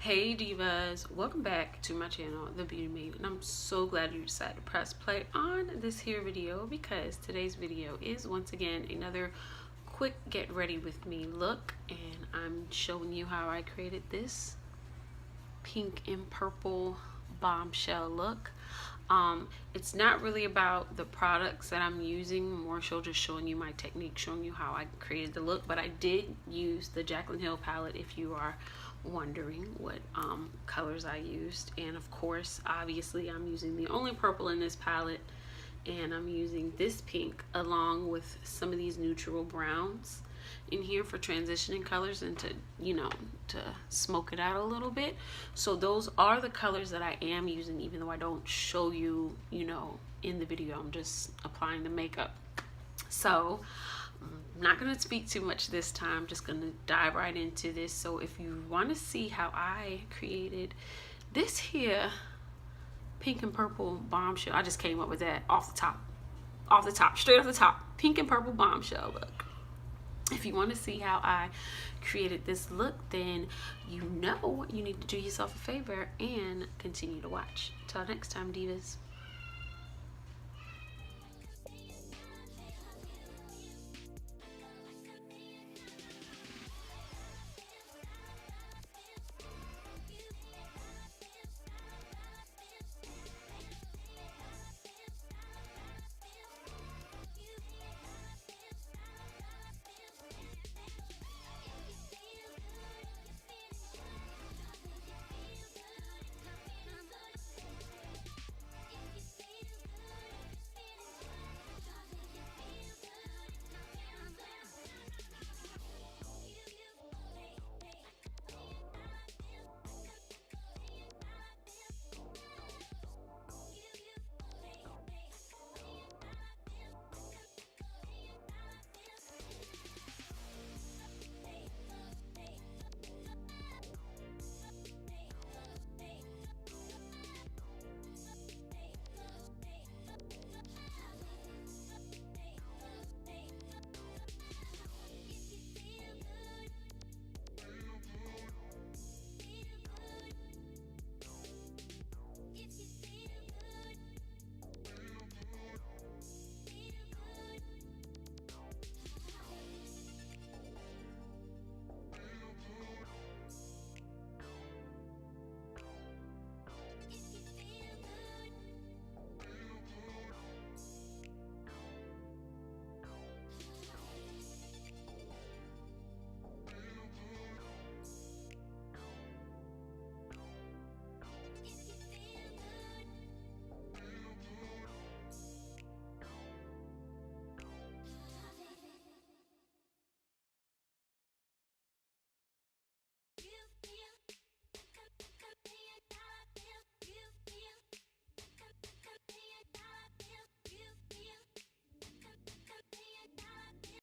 Hey divas, welcome back to my channel, The Beauty Maid, and I'm so glad you decided to press play on this here video because today's video is once again another quick get ready with me look, and I'm showing you how I created this pink and purple bombshell look. It's not really about the products that I'm using, more so just showing you my technique, showing you how I created the look. But I did use the Jaclyn Hill palette if you are wondering what colors I used. And of course, obviously I'm using the only purple in this palette, and I'm using this pink along with some of these neutral browns in here for transitioning colors and to, you know, to smoke it out a little bit. So those are the colors that I am using, even though I don't show you, you know, in the video. I'm just applying the makeup. So I'm not going to speak too much this time, just going to dive right into this. So if you want to see how I created this here pink and purple bombshell, I just came up with that off the top, straight off the top, pink and purple bombshell look. If you want to see how I created this look, then you know you need to do yourself a favor and continue to watch. Till next time, divas.